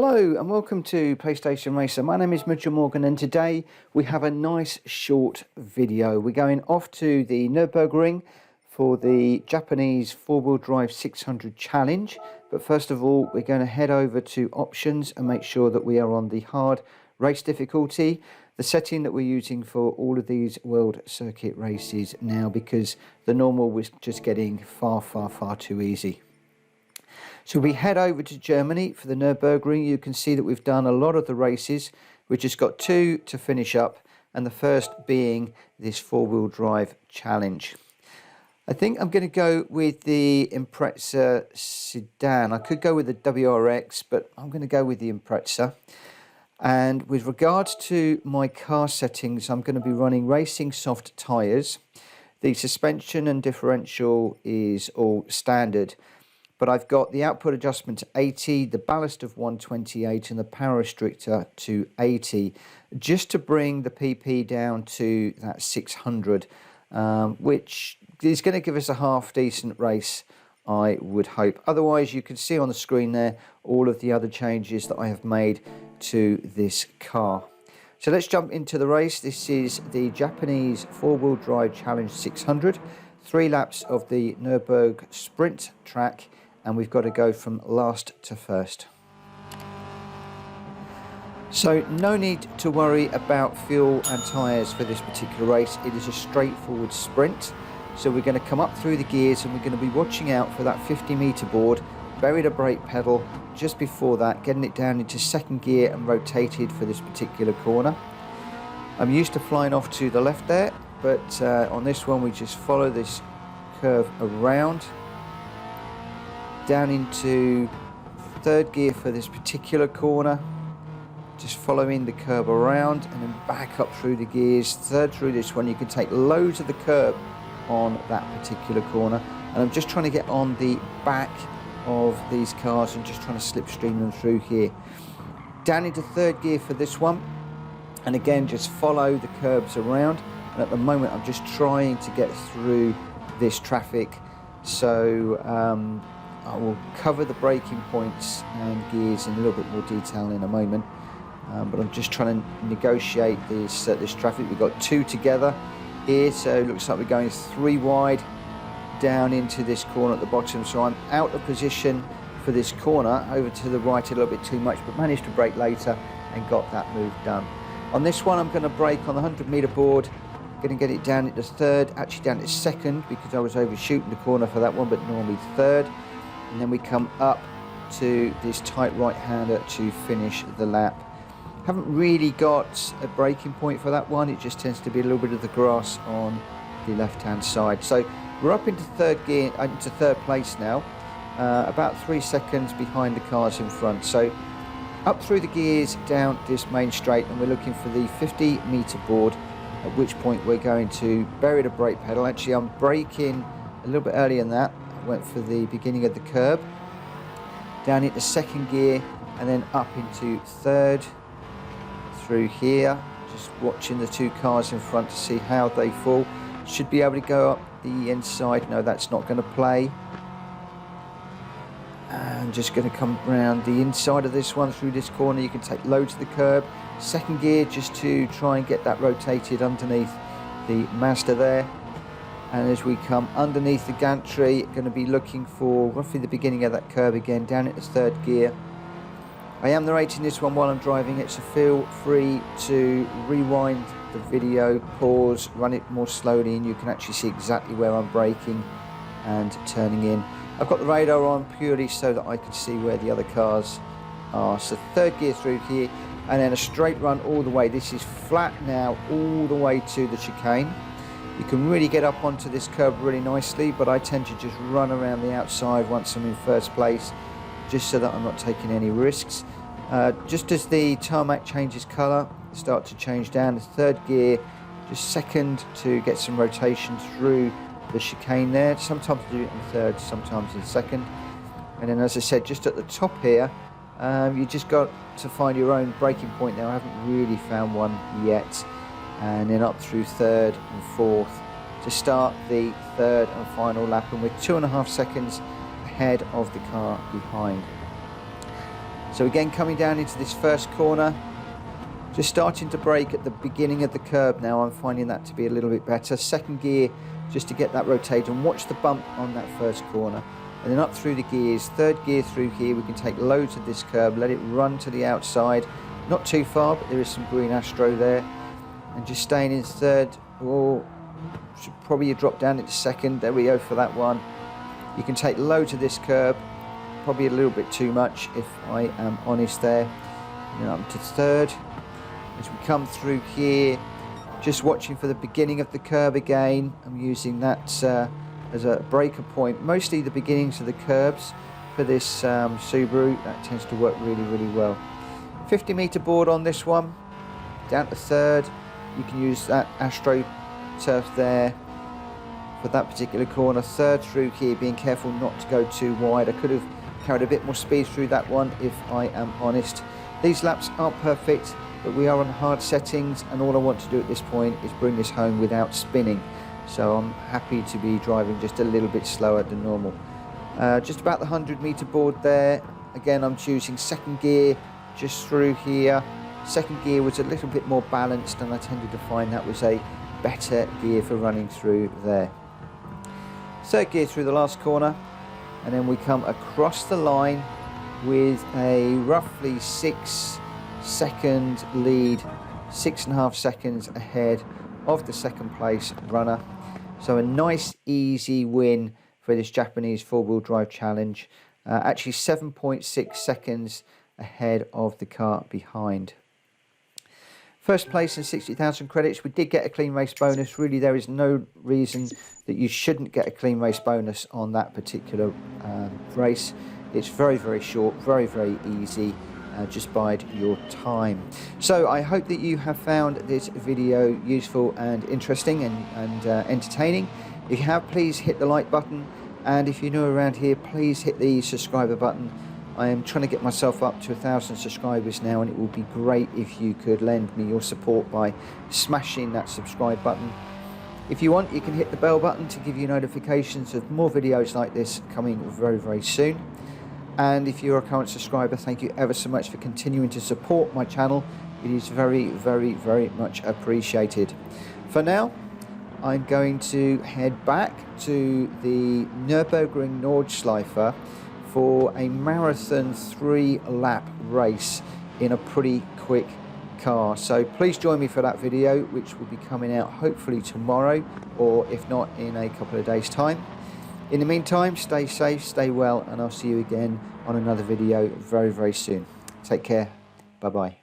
Hello and welcome to PlayStation Racer. My name is Mitchell Morgan and today we have a nice short video. We're going off to the Nürburgring for the Japanese four-wheel drive 600 challenge. But first of all, we're going to head over to options and make sure that we are on the hard race difficulty, the setting that we're using for all of these world circuit races now, because the normal was just getting far too easy. So we head over to Germany for the Nürburgring. You can see that we've done a lot of the races. We've just got two to finish up, and the first being this four-wheel drive challenge. I think I'm going to go with the Impreza Sedan. I could go with the WRX, but I'm going to go with the Impreza. And with regards to my car settings, I'm going to be running racing soft tyres. The suspension and differential is all standard. But I've got the output adjustment to 80, the ballast of 128 and the power restrictor to 80, just to bring the PP down to that 600, which is going to give us a half decent race, I would hope. Otherwise, you can see on the screen there all of the other changes that I have made to this car. So let's jump into the race. This is the Japanese four-wheel drive challenge 600, 3 laps of the Nürburgring Sprint track, and we've got to go from last to first. So no need to worry about fuel and tyres for this particular race. It is a straightforward sprint. So we're going to come up through the gears and we're going to be watching out for that 50-metre board, bury the brake pedal just before that, getting it down into second gear and rotated for this particular corner. I'm used to flying off to the left there, but on this one we just follow this curve around, down into third gear for this particular corner, just following the curb around and then back up through the gears, third through this one. You can take loads of the curb on that particular corner, and I'm just trying to get on the back of these cars and just trying to slipstream them through here. Down into third gear for this one, and again just follow the curbs around, and at the moment I'm just trying to get through this traffic, so I will cover the braking points and gears in a little bit more detail in a moment, but I'm just trying to negotiate this traffic. We've got two together here, so it looks like we're going 3 wide down into this corner at the bottom, so I'm out of position for this corner, over to the right a little bit too much, but managed to brake later and got that move done. On this one I'm going to brake on the 100-metre board, going to get it down into third, actually down to second because I was overshooting the corner for that one, but normally third. And then we come up to this tight right-hander to finish the lap. Haven't really got a braking point for that one. It just tends to be a little bit of the grass on the left-hand side. So we're up into third gear, into third place now, about 3 seconds behind the cars in front. So up through the gears, down this main straight, and we're looking for the 50-metre board, at which point we're going to bury the brake pedal. Actually, I'm braking a little bit earlier than that. Went for the beginning of the curb, down into second gear, and then up into third through here, just watching the 2 cars in front to see how they fall. Should be able to go up the inside. No, that's not going to play. And just going to come around the inside of this one through this corner. You can take loads of the curb, second gear, just to try and get that rotated underneath the Mazda there. And as we come underneath the gantry, going to be looking for roughly the beginning of that curve again, down into third gear. I am narrating this one while I'm driving it, so feel free to rewind the video, pause, run it more slowly, and you can actually see exactly where I'm braking and turning in. I've got the radar on purely so that I can see where the other cars are. So third gear through here, and then a straight run all the way. This is flat now all the way to the chicane. You can really get up onto this curb really nicely, but I tend to just run around the outside once I'm in first place, just so that I'm not taking any risks. Just as the tarmac changes colour, start to change down to third gear, just second to get some rotation through the chicane there. Sometimes I do it in third, sometimes in second. And then, as I said, just at the top here, you just got to find your own braking point now. I haven't really found one yet. And then up through third and fourth to start the third and final lap, and we're 2.5 seconds ahead of the car behind. So again, coming down into this first corner, just starting to brake at the beginning of the curb now. I'm finding that to be a little bit better. Second gear, just to get that rotate and watch the bump on that first corner. And then up through the gears, third gear through here, we can take loads of this curb, let it run to the outside. Not too far, but there is some green Astro there. And just staying in third, or should probably drop down into second. There we go for that one. You can take loads of this curb, probably a little bit too much if I am honest there. And then up to third. As we come through here, just watching for the beginning of the curb again. I'm using that as a breaker point. Mostly the beginnings of the curbs for this Subaru, that tends to work really, really well. 50 meter board on this one, down to third. You can use that Astro turf there for that particular corner. Third through here, being careful not to go too wide. I could have carried a bit more speed through that one if I am honest. These laps aren't perfect, but we are on hard settings, and all I want to do at this point is bring this home without spinning. So I'm happy to be driving just a little bit slower than normal. Just about the 100 meter board there. Again, I'm choosing second gear just through here. Second gear was a little bit more balanced, and I tended to find that was a better gear for running through there. Third gear through the last corner, and then we come across the line with a roughly 6-second lead, 6.5 seconds ahead of the second place runner. So a nice easy win for this Japanese four-wheel drive challenge. Actually 7.6 seconds ahead of the car behind. First place and 60,000 credits. We did get a clean race bonus. Really, there is no reason that you shouldn't get a clean race bonus on that particular race. It's very, very short, very, very easy. Just bide your time. So I hope that you have found this video useful and interesting and entertaining. If you have, please hit the like button, and if you're new around here, please hit the subscriber button. I am trying to get myself up to 1,000 subscribers now, and it would be great if you could lend me your support by smashing that subscribe button. If you want, you can hit the bell button to give you notifications of more videos like this coming very, very soon. And if you're a current subscriber, thank you ever so much for continuing to support my channel. It is very, very, very much appreciated. For now, I'm going to head back to the Nürburgring Nordschleife for a marathon 3-lap race in a pretty quick car. So please join me for that video, which will be coming out hopefully tomorrow, or if not, in a couple of days' time. In the meantime, stay safe, stay well, and I'll see you again on another video very, very soon. Take care. Bye-bye.